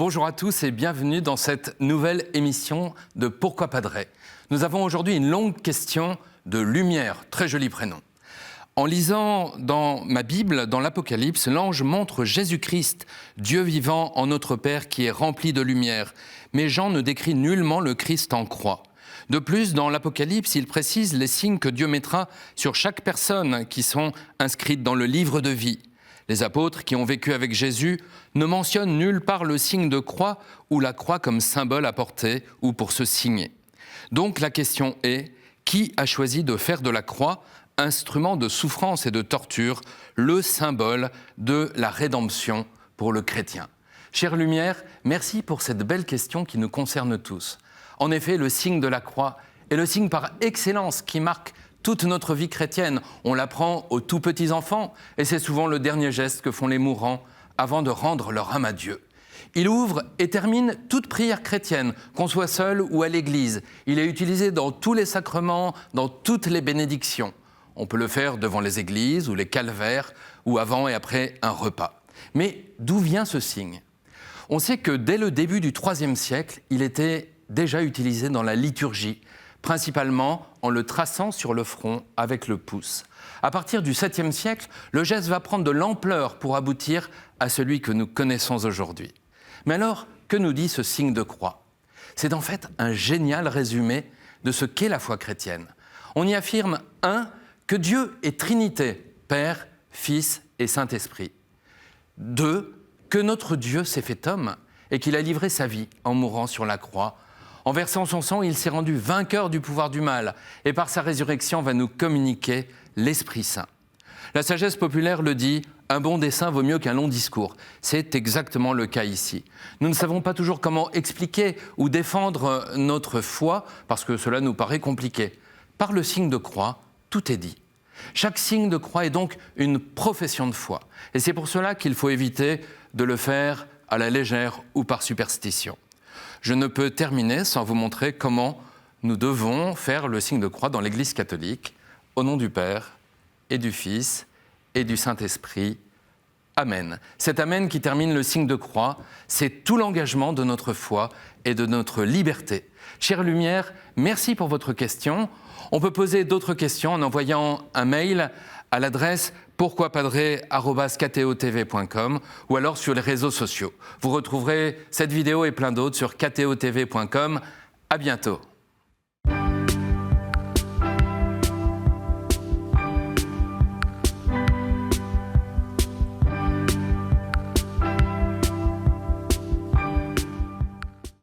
Bonjour à tous et bienvenue dans cette nouvelle émission de Pourquoi Padre. Nous avons aujourd'hui une longue question de lumière, très joli prénom. En lisant dans ma Bible, dans l'Apocalypse, l'ange montre Jésus-Christ, Dieu vivant en notre Père qui est rempli de lumière. Mais Jean ne décrit nullement le Christ en croix. De plus, dans l'Apocalypse, il précise les signes que Dieu mettra sur chaque personne qui sont inscrites dans le livre de vie. Les apôtres qui ont vécu avec Jésus ne mentionnent nulle part le signe de croix ou la croix comme symbole à porter ou pour se signer. Donc la question est, qui a choisi de faire de la croix, instrument de souffrance et de torture, le symbole de la rédemption pour le chrétien? Chère Lumière, merci pour cette belle question qui nous concerne tous. En effet, le signe de la croix est le signe par excellence qui marque toute notre vie chrétienne. On l'apprend aux tout petits enfants et c'est souvent le dernier geste que font les mourants avant de rendre leur âme à Dieu. Il ouvre et termine toute prière chrétienne, qu'on soit seul ou à l'église. Il est utilisé dans tous les sacrements, dans toutes les bénédictions. On peut le faire devant les églises ou les calvaires ou avant et après un repas. Mais d'où vient ce signe ? On sait que dès le début du IIIe siècle, il était déjà utilisé dans la liturgie, principalement en le traçant sur le front avec le pouce. À partir du 7e siècle, le geste va prendre de l'ampleur pour aboutir à celui que nous connaissons aujourd'hui. Mais alors, que nous dit ce signe de croix ? C'est en fait un génial résumé de ce qu'est la foi chrétienne. On y affirme 1. Que Dieu est Trinité, Père, Fils et Saint-Esprit. 2. Que notre Dieu s'est fait homme et qu'il a livré sa vie en mourant sur la croix. En versant son sang, il s'est rendu vainqueur du pouvoir du mal et par sa résurrection va nous communiquer l'Esprit Saint. La sagesse populaire le dit, un bon dessein vaut mieux qu'un long discours. C'est exactement le cas ici. Nous ne savons pas toujours comment expliquer ou défendre notre foi parce que cela nous paraît compliqué. Par le signe de croix, tout est dit. Chaque signe de croix est donc une profession de foi. Et c'est pour cela qu'il faut éviter de le faire à la légère ou par superstition. Je ne peux terminer sans vous montrer comment nous devons faire le signe de croix dans l'Église catholique, au nom du Père et du Fils et du Saint-Esprit. Amen. Cet Amen qui termine le signe de croix, c'est tout l'engagement de notre foi et de notre liberté. Chère Lumière, merci pour votre question. On peut poser d'autres questions en envoyant un mail à l'adresse pourquoipadre@ktotv.com ou alors sur les réseaux sociaux. Vous retrouverez cette vidéo et plein d'autres sur ktotv.com. À bientôt.